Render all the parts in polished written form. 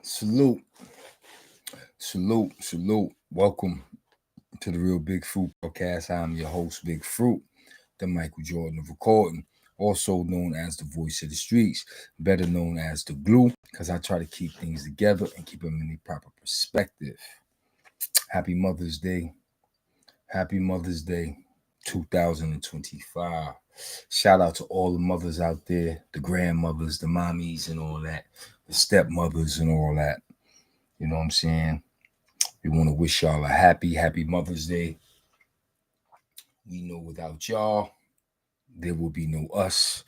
Salute. Welcome to the Real Big Fruit podcast. I'm your host, Big Fruit, the Michael Jordan of recording, also known as the voice of the streets, better known as the glue, because I try to keep things together and keep them in the proper perspective. Happy Mother's Day. Happy Mother's Day 2025. Shout out to all the mothers out there, the grandmothers, the mommies and all that, the stepmothers and all that. You know what I'm saying? We want to wish y'all a happy Mother's Day. We know without y'all, there will be no us.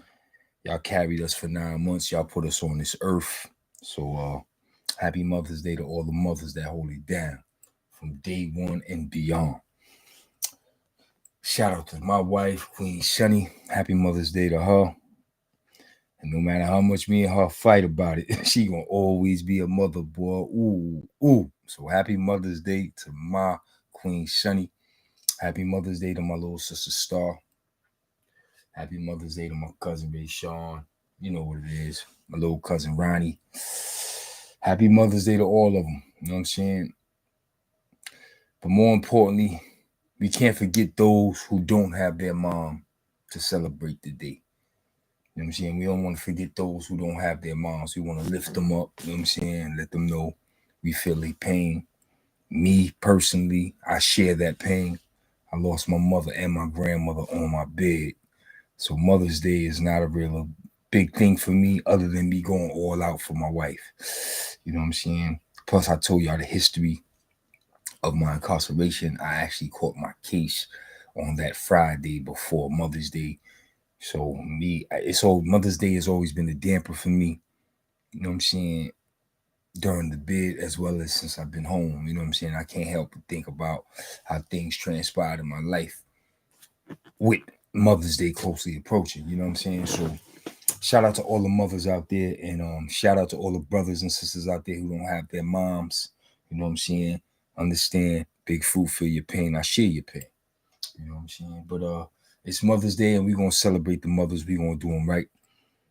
Y'all carried us for 9 months. Y'all put us on this earth. So happy Mother's Day to all the mothers that hold it down from day one and beyond. Shout out to my wife, Queen Shunny. Happy Mother's Day to her. And no matter how much me and her fight about it, she gonna always be a mother, boy. Ooh. So happy Mother's Day to my Queen Shunny. Happy Mother's Day to my little sister Star. Happy Mother's Day to my cousin Ray Sean. You know what it is. My little cousin Ronnie. Happy Mother's Day to all of them. You know what I'm saying? But more importantly, we can't forget those who don't have their mom to celebrate the day. You know what I'm saying? We don't want to forget those who don't have their moms. We want to lift them up, you know what I'm saying? Let them know we feel their pain. Me, personally, I share that pain. I lost my mother and my grandmother on my bed. So Mother's Day is not a real big thing for me other than me going all out for my wife. You know what I'm saying? Plus, I told y'all the history of my incarceration. I actually caught my case on that Friday before Mother's Day. So Mother's Day has always been a damper for me, you know what I'm saying, during the bid as well as since I've been home. You know what I'm saying? I can't help but think about how things transpired in my life with Mother's Day closely approaching. You know what I'm saying? So shout out to all the mothers out there, and shout out to all the brothers and sisters out there who don't have their moms. You know what I'm saying? Understand, Big Fruit, feel your pain. I share your pain. You know what I'm saying? But it's Mother's Day, and we're going to celebrate the mothers. We're going to do them right.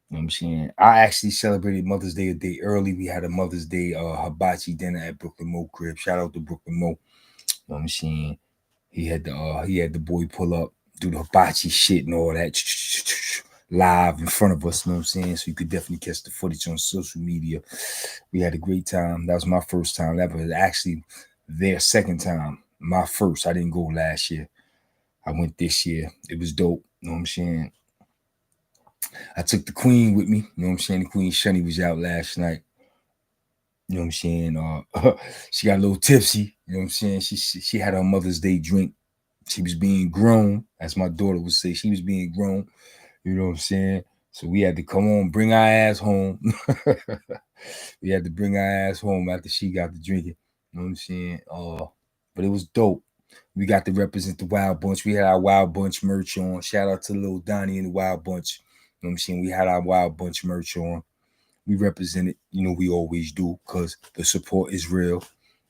You know what I'm saying? I actually celebrated Mother's Day a day early. We had a Mother's Day hibachi dinner at Brooklyn Mo crib. Shout out to Brooklyn Mo. You know what I'm saying? He had the boy pull up, do the hibachi shit and all that live in front of us. You know what I'm saying? So you could definitely catch the footage on social media. We had a great time. That was my first time. That was actually their second time. My first. I didn't go last year. I went this year. It was dope. You know what I'm saying? I took the queen with me. You know what I'm saying? The Queen Shunny was out last night. You know what I'm saying? She got a little tipsy. You know what I'm saying? She had her Mother's Day drink. She was being grown, as my daughter would say. She was being grown. You know what I'm saying? So we had to come on, bring our ass home. We had to bring our ass home after she got the drinking. You know what I'm saying? But it was dope. We got to represent the Wild Bunch. We had our Wild Bunch merch on. Shout out to Lil Donnie and the Wild Bunch. You know what I'm saying? We had our Wild Bunch merch on. We represented, you know, we always do, because the support is real.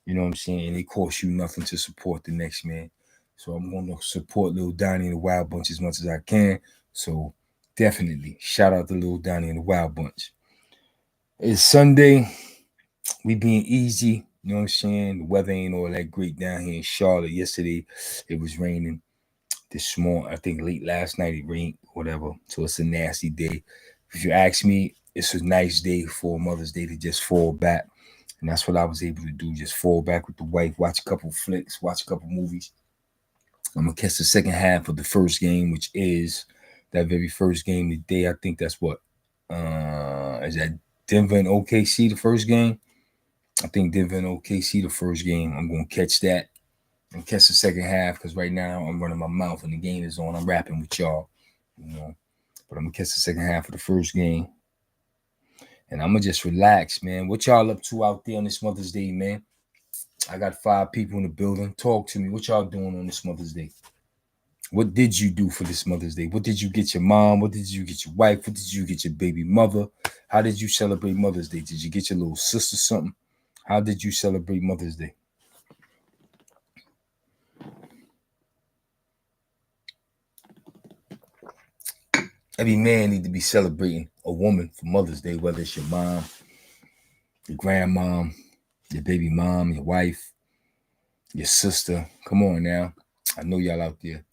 You know what I'm saying? And it costs you nothing to support the next man. So I'm going to support Lil Donnie and the Wild Bunch as much as I can. So definitely shout out to Lil Donnie and the Wild Bunch. It's Sunday. We being easy. You know what I'm saying? The weather ain't all that great down here in Charlotte. Yesterday, it was raining. This morning, I think late last night, it rained, whatever. So it's a nasty day. If you ask me, it's a nice day for Mother's Day to just fall back. And that's what I was able to do. Just fall back with the wife, watch a couple flicks, watch a couple movies. I'm going to catch the second half of the first game, which is that very first game today. I think that's what? Is that Denver and OKC, the first game? I think Denver and OKC, the first game. I'm going to catch that and catch the second half, because right now I'm running my mouth and the game is on. I'm rapping with y'all, you know. But I'm going to catch the second half of the first game. And I'm going to just relax, man. What y'all up to out there on this Mother's Day, man? I got 5 people in the building. Talk to me. What y'all doing on this Mother's Day? What did you do for this Mother's Day? What did you get your mom? What did you get your wife? What did you get your baby mother? How did you celebrate Mother's Day? Did you get your little sister something? How did you celebrate Mother's Day? Every man need to be celebrating a woman for Mother's Day, whether it's your mom, your grandmom, your baby mom, your wife, your sister. Come on now. I know y'all out there.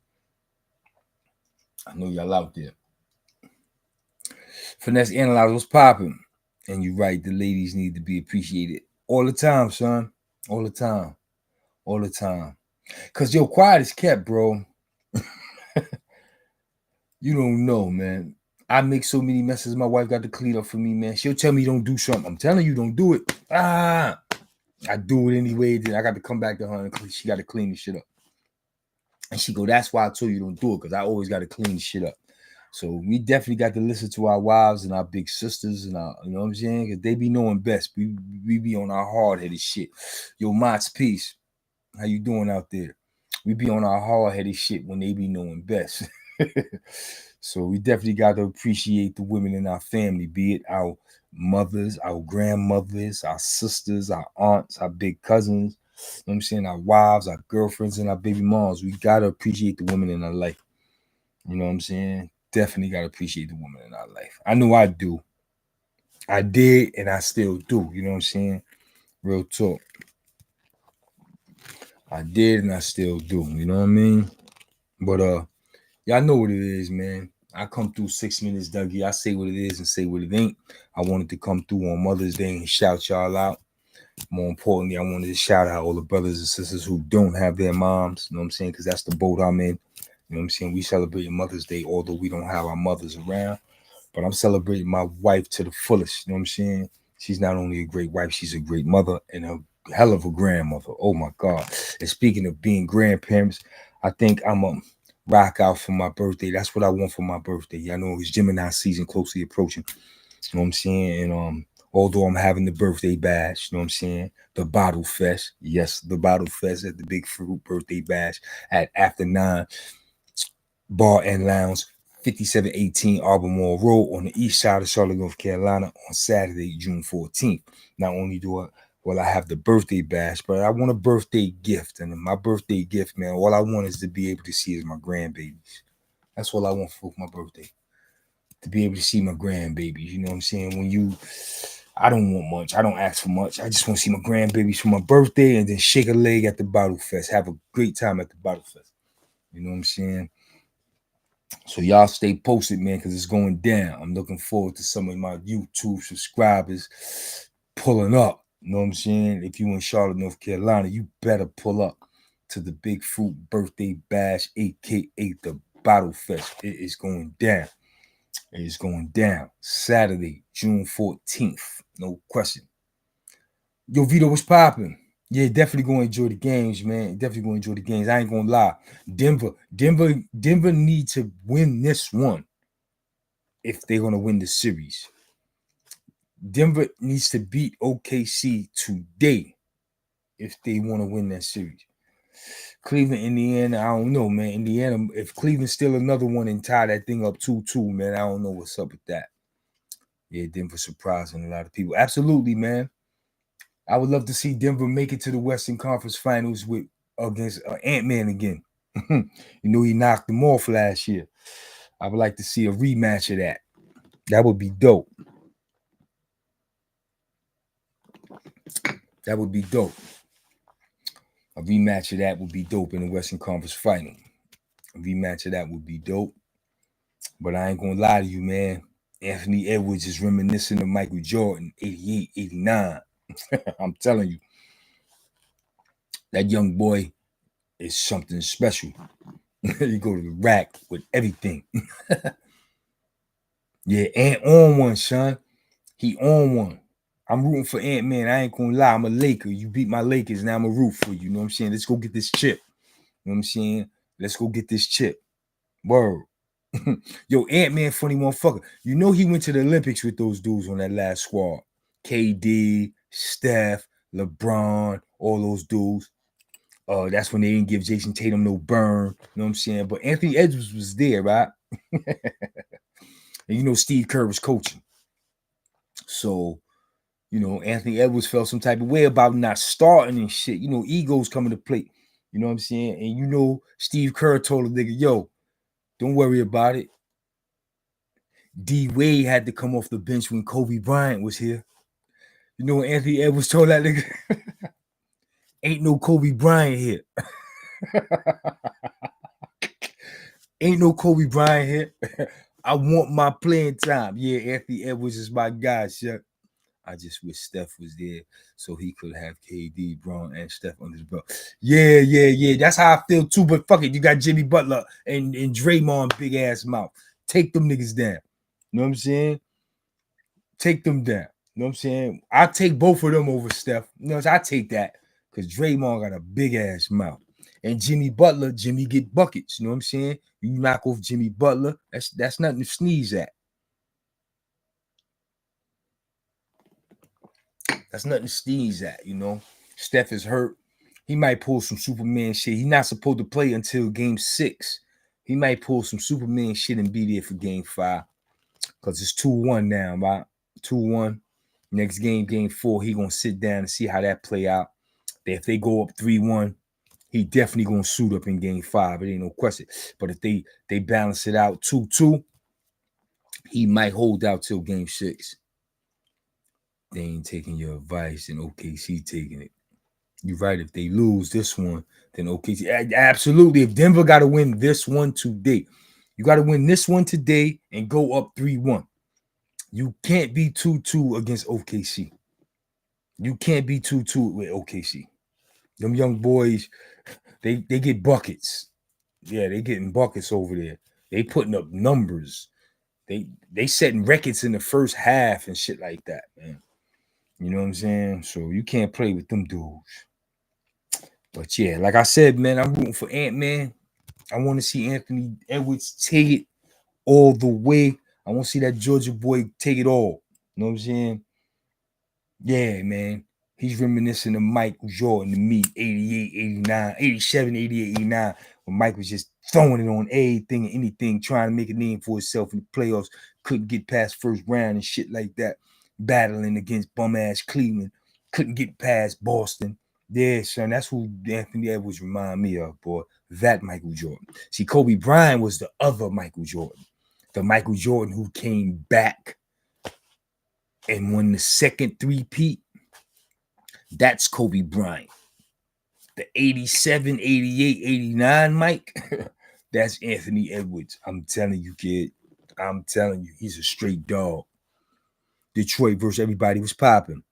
Finesse analyze what's popping. And you're right, the ladies need to be appreciated all the time, son. All the time. Cause your quiet is kept, bro. You don't know, man. I make so many messes. My wife got to clean up for me, man. She'll tell me don't do something. I'm telling you, don't do it. I do it anyway. Then I got to come back to her and she got to clean the shit up. And she go, that's why I told you don't do it, because I always got to clean the shit up. So we definitely got to listen to our wives and our big sisters and our, you know what I'm saying? Because they be knowing best. We be on our hard-headed shit. Yo, Mott's peace. How you doing out there? We be on our hard-headed shit when they be knowing best. So we definitely got to appreciate the women in our family, be it our mothers, our grandmothers, our sisters, our aunts, our big cousins, you know what I'm saying, our wives, our girlfriends, and our baby moms. We got to appreciate the women in our life. You know what I'm saying? Definitely got to appreciate the women in our life. I know I do. I did, and I still do. You know what I'm saying? Real talk. I did, and I still do. You know what I mean? But y'all know what it is, man. I come through 6 minutes, Dougie. I say what it is and say what it ain't. I wanted to come through on Mother's Day and shout y'all out. More importantly, I wanted to shout out all the brothers and sisters who don't have their moms. You know what I'm saying? Because that's the boat I'm in. You know what I'm saying? We celebrate Mother's Day, although we don't have our mothers around. But I'm celebrating my wife to the fullest. You know what I'm saying? She's not only a great wife, she's a great mother and a hell of a grandmother. Oh my God. And speaking of being grandparents, I think I'm a rock out for my birthday. That's what I want for my birthday. Y'all know it's Gemini season closely approaching. You know what I'm saying? And although I'm having the birthday bash, you know what I'm saying? The Bottle Fest. Yes, the Bottle Fest at the Big Fruit Birthday Bash at After 9 Bar and Lounge, 5718 Albemarle Road on the east side of Charlotte, North Carolina on Saturday, June 14th. Not only will I have the birthday bash, but I want a birthday gift. And my birthday gift, man, all I want is to be able to see is my grandbabies. That's all I want for my birthday. To be able to see my grandbabies. You know what I'm saying? I don't want much. I don't ask for much. I just want to see my grandbabies for my birthday and then shake a leg at the Bottle Fest. Have a great time at the Bottle Fest. You know what I'm saying? So y'all stay posted, man, because it's going down. I'm looking forward to some of my YouTube subscribers pulling up. You know what I'm saying? If you in Charlotte, North Carolina, you better pull up to the Big Fruit Birthday Bash, aka the Bottle Fest. It is going down. It is going down. Saturday, June 14th. No question. Yo, Vito, what's popping? Yeah, definitely gonna enjoy the games, man. Definitely gonna enjoy the games. I ain't gonna lie. Denver need to win this one if they're gonna win the series. Denver needs to beat OKC today if they want to win that series. Cleveland, Indiana, I don't know, man. Indiana, if Cleveland's still another one and tie that thing up 2-2, man, I don't know what's up with that. Yeah, Denver surprising a lot of people. Absolutely, man. I would love to see Denver make it to the Western Conference Finals against Ant-Man again. You know, he knocked them off last year. I would like to see a rematch of that. That would be dope. That would be dope. A rematch of that would be dope in the Western Conference Final. A rematch of that would be dope. But I ain't going to lie to you, man. Anthony Edwards is reminiscent of Michael Jordan, 88, 89. I'm telling you. That young boy is something special. You go to the rack with everything. Yeah, Ant on one, son. He on one. I'm rooting for Ant-Man. I ain't gonna lie. I'm a Laker. You beat my Lakers. Now I'm a root for you. You know what I'm saying? Let's go get this chip. You know what I'm saying? Let's go get this chip. Word. Yo, Ant-Man, funny motherfucker. You know he went to the Olympics with those dudes on that last squad. KD, Steph, LeBron, all those dudes. That's when they didn't give Jason Tatum no burn. You know what I'm saying? But Anthony Edwards was there, right? And you know Steve Kerr was coaching. So, you know, Anthony Edwards felt some type of way about not starting and shit. You know, egos coming to play. You know what I'm saying? And you know, Steve Kerr told a nigga, yo, don't worry about it. D Wade had to come off the bench when Kobe Bryant was here. You know what Anthony Edwards told that nigga? Ain't no Kobe Bryant here. Ain't no Kobe Bryant here. I want my playing time. Yeah, Anthony Edwards is my guy, shit. I just wish Steph was there so he could have KD, Bron, and Steph under his belt. Yeah. That's how I feel too. But fuck it, you got Jimmy Butler and Draymond big ass mouth. Take them niggas down. You know what I'm saying? Take them down. You know what I'm saying? I take both of them over Steph. You know, I take that because Draymond got a big ass mouth. And Jimmy Butler, Jimmy get buckets. You know what I'm saying? You knock off Jimmy Butler, that's nothing to sneeze at. That's nothing to sneeze at, you know. Steph is hurt. He might pull some Superman shit. He's not supposed to play until game 6. He might pull some Superman shit and be there for game 5. Because it's 2-1 now, right? 2-1. Next game 4, he gonna sit down and see how that play out. If they go up 3-1, he definitely gonna suit up in game 5. It ain't no question. But if they balance it out 2-2, he might hold out till game 6. They ain't taking your advice, and OKC taking it. You're right. If they lose this one, then OKC. Absolutely. If Denver got to win this one today, you got to win this one today and go up 3-1. You can't be 2-2 against OKC. You can't be 2-2 with OKC. Them young boys, they get buckets. Yeah, they getting buckets over there. They putting up numbers. They setting records in the first half and shit like that, man. You know what I'm saying? So you can't play with them dudes. But yeah, like I said, man, I'm rooting for Ant-Man. I want to see Anthony Edwards take it all the way. I want to see that Georgia boy take it all. You know what I'm saying? Yeah, man. He's reminiscing of Michael Jordan to me, 88, 89, 87, 88, 89, when Mike was just throwing it on everything and anything, trying to make a name for himself in the playoffs, couldn't get past first round and shit like that, battling against bum-ass Cleveland, couldn't get past Boston. Yeah, son, that's who Anthony Edwards remind me of, boy, that Michael Jordan. See, Kobe Bryant was the other Michael Jordan, the Michael Jordan who came back and won the second three-peat. That's Kobe Bryant. The 87, 88, 89 Mike, that's Anthony Edwards. I'm telling you, kid. I'm telling you, he's a straight dog. Detroit versus everybody was popping.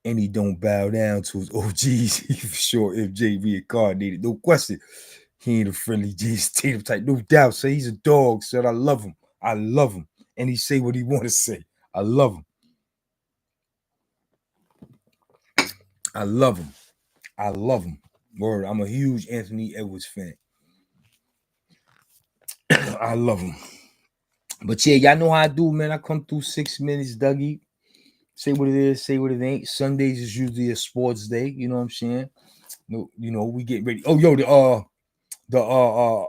And he don't bow down to his OGs. He for sure MJ reincarnated. No question. He ain't a friendly Jason Tatum type. No doubt. So he's a dog, son. I love him. I love him. And he say what he want to say. I love him. I love him. I love him. Word. I'm a huge Anthony Edwards fan. I love him. But yeah, y'all know how I do, man. I come through 6 minutes, Dougie. Say what it is, say what it ain't. Sundays is usually a sports day. You know what I'm saying? No, you know, we get ready. Oh, yo, the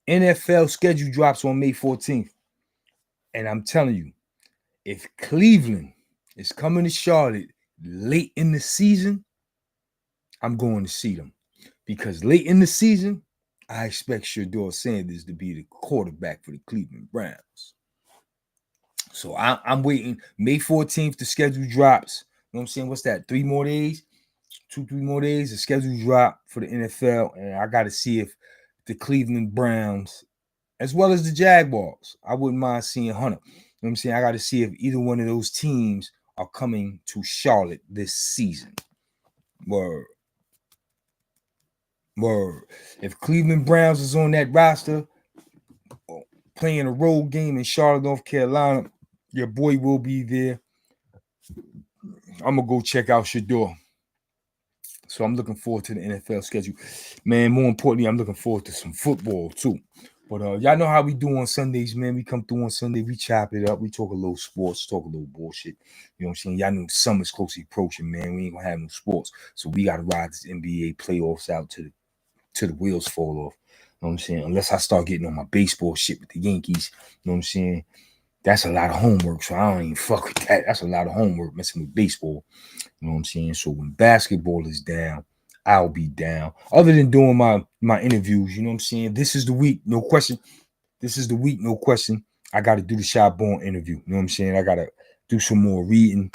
NFL schedule drops on May 14th. And I'm telling you, if Cleveland is coming to Charlotte late in the season, I'm going to see them. Because late in the season, I expect Shedeur Sanders to be the quarterback for the Cleveland Browns. So I'm waiting. May 14th, the schedule drops. You know what I'm saying? What's that? 3 more days? 2-3 more days. The schedule drop for the NFL. And I got to see if the Cleveland Browns, as well as the Jaguars, I wouldn't mind seeing Hunter. You know what I'm saying? I got to see if either one of those teams are coming to Charlotte this season. Word. If Cleveland Browns is on that roster, playing a road game in Charlotte, North Carolina, your boy will be there. I'm going to go check out Shedeur. So I'm looking forward to the NFL schedule. Man, more importantly, I'm looking forward to some football too. But y'all know how we do on Sundays, man. We come through on Sunday, we chop it up, we talk a little sports, talk a little bullshit. You know what I'm saying? Y'all know summer's closely approaching, man. We ain't gonna have no sports. So we gotta ride this NBA playoffs out to the wheels fall off. You know what I'm saying? Unless I start getting on my baseball shit with the Yankees. You know what I'm saying? That's a lot of homework, so I don't even fuck with that. That's a lot of homework messing with baseball. You know what I'm saying? So when basketball is down, I'll be down. Other than doing my interviews, you know what I'm saying? This is the week, no question. This is the week, no question. I got to do the Shy Born interview. You know what I'm saying? I got to do some more reading.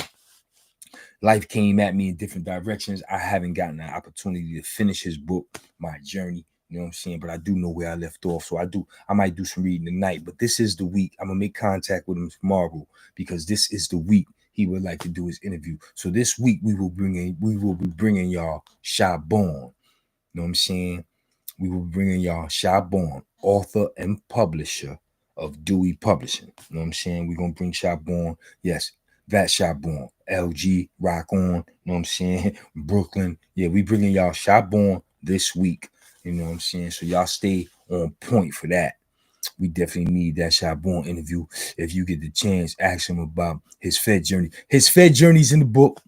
life came at me in different directions. I haven't gotten an opportunity to finish his book, My Journey. You know what I'm saying? But I do know where I left off. So I might do some reading tonight. But this is the week. I'm going to make contact with him tomorrow because this is the week he would like to do his interview. So this week we will be bringing y'all Shabon. You know what I'm saying? We will be bringing y'all Shabon, author and publisher of Dewey Publishing. You know what I'm saying? We're going to bring Shabon. Yes, that Shabon. LG, Rock On. You know what I'm saying? Brooklyn. Yeah, we bringing y'all Shabon this week. You know what I'm saying? So y'all stay on point for that. We definitely need that Shabon interview. If you get the chance, ask him about his Fed journey. His Fed journey's in the book.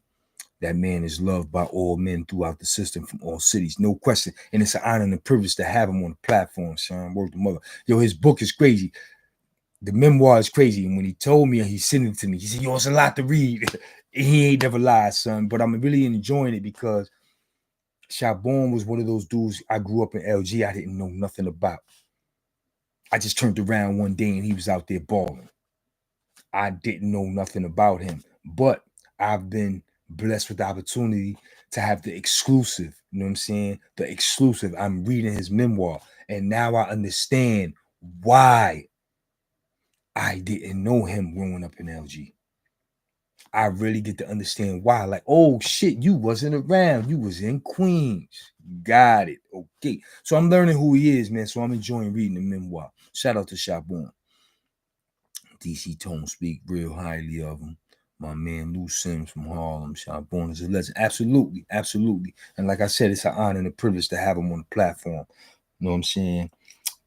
That man is loved by all men throughout the system from all cities, no question. And it's an honor and a privilege to have him on the platform, son. Word to mother. Yo, his book is crazy. The memoir is crazy. And when he told me and he sent it to me, he said, yo, it's a lot to read. He ain't never lied, son. But I'm really enjoying it because Shabon was one of those dudes I grew up in LG. I didn't know nothing about. I just turned around one day and he was out there balling. I didn't know nothing about him. But I've been blessed with the opportunity to have the exclusive, you know what I'm saying? The exclusive. I'm reading his memoir, and now I understand why I didn't know him growing up in LG. I really get to understand why. Like, oh shit, you wasn't around. You was in Queens. Got it. Okay. So I'm learning who he is, man. So I'm enjoying reading the memoir. Shout out to Shabon. DC Tone speak real highly of him. My man Lou Sims from Harlem, Shabon is a legend. Absolutely, absolutely. And like I said, it's an honor and a privilege to have him on the platform. You know what I'm saying?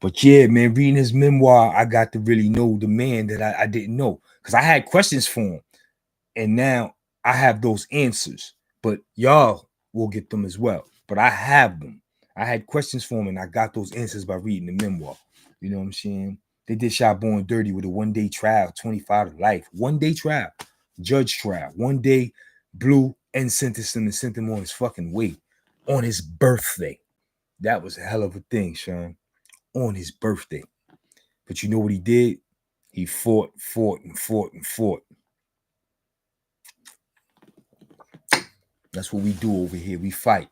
But yeah, man, reading his memoir, I got to really know the man that I didn't know. Because I had questions for him. And now I have those answers. But y'all will get them as well. But I have them. I had questions for him, and I got those answers by reading the memoir. You know what I'm saying? They did Shabon dirty with a one-day trial, 25 to life. One-day trial. Judge trial. One day, blew and sentenced him and sent him on his fucking way. On his birthday. That was a hell of a thing, Sean. On his birthday. But you know what he did? He fought. That's what we do over here. We fight.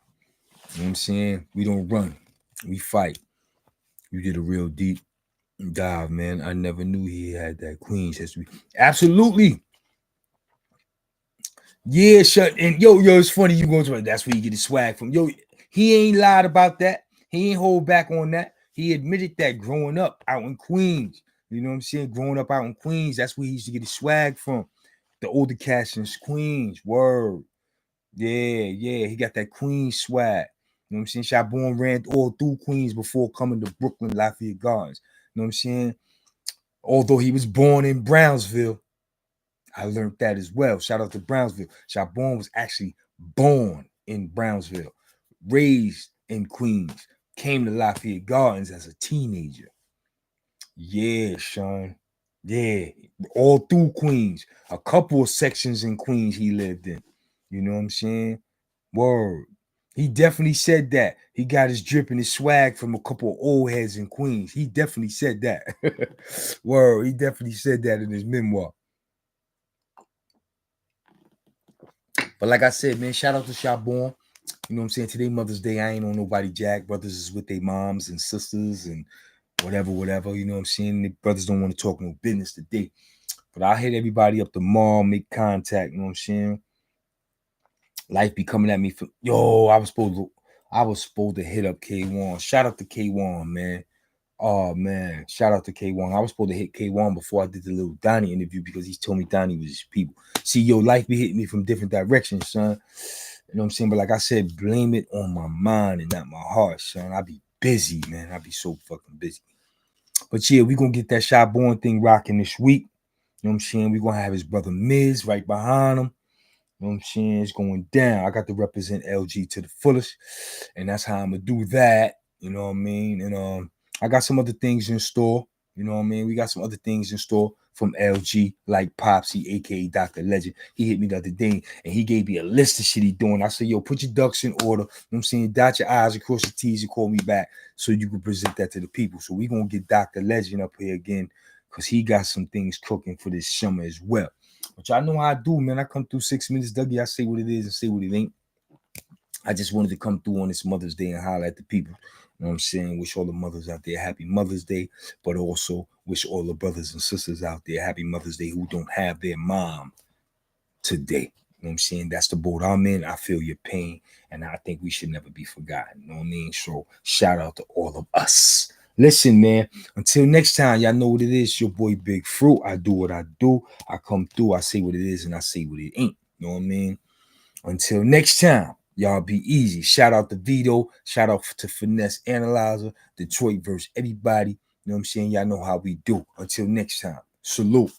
You know what I'm saying? We don't run. We fight. You did a real deep dive, man. I never knew he had that Queens history. Absolutely. Yeah, shut. And yo, it's funny you going to that's where you get his swag from. Yo, he ain't lied about that. He ain't hold back on that. He admitted that growing up out in Queens. You know what I'm saying? Growing up out in Queens, that's where he used to get his swag from. The older cats in Queens. Word. Yeah. He got that Queens swag. You know what I'm saying? Shabon ran all through Queens before coming to Brooklyn, Lafayette Gardens. You know what I'm saying? Although he was born in Brownsville, I learned that as well. Shout out to Brownsville. Shabon was actually born in Brownsville, raised in Queens, came to Lafayette Gardens as a teenager. Yeah, Sean. Yeah, all through Queens. A couple of sections in Queens he lived in. You know what I'm saying? Word. He definitely said that. He got his drip and his swag from a couple of old heads in Queens. He definitely said that. Word. He definitely said that in his memoir. But like I said, man, shout out to Shabon. You know what I'm saying? Today, Mother's Day, I ain't on nobody jack. Brothers is with their moms and sisters and whatever. You know what I'm saying? The brothers don't want to talk no business today. But I'll hit everybody up tomorrow, make contact. You know what I'm saying? Life be coming at me for I was supposed to hit up K1. Shout out to K1, man. Oh man, shout out to K1. I was supposed to hit K1 before I did the little Donnie interview because he told me Donnie was his people. See, life be hitting me from different directions, son. You know what I'm saying? But like I said, blame it on my mind and not my heart, son. I be busy, man. I be so fucking busy. But yeah, we gonna get that Shabon thing rocking this week. You know what I'm saying? We gonna have his brother Miz right behind him. You know what I'm saying? It's going down. I got to represent LG to the fullest. And that's how I'm gonna do that. You know what I mean? And I got some other things in store. You know what I mean? We got some other things in store from LG, like Popsy, aka Dr. Legend. He hit me the other day and he gave me a list of shit he doing. I said, yo, put your ducks in order. You know what I'm saying? Dot your I's, cross your T's, and call me back so you can present that to the people. So we gonna get Dr. Legend up here again because he got some things cooking for this summer as well. But y'all know how I do, man. I come through 6 minutes, Dougie. I say what it is and say what it ain't. I just wanted to come through on this Mother's Day and holler at the people. You know what I'm saying? Wish all the mothers out there happy Mother's Day, but also wish all the brothers and sisters out there happy Mother's Day who don't have their mom today. You know what I'm saying? That's the boat I'm in. I feel your pain, and I think we should never be forgotten. You know what I mean? So shout out to all of us. Listen, man, until next time, y'all know what it is. Your boy Big Fruit. I do what I do. I come through. I say what it is, and I say what it ain't. You know what I mean? Until next time, y'all be easy. Shout out to Vito. Shout out to Finesse Analyzer. Detroit versus everybody. You know what I'm saying? Y'all know how we do. Until next time, salute.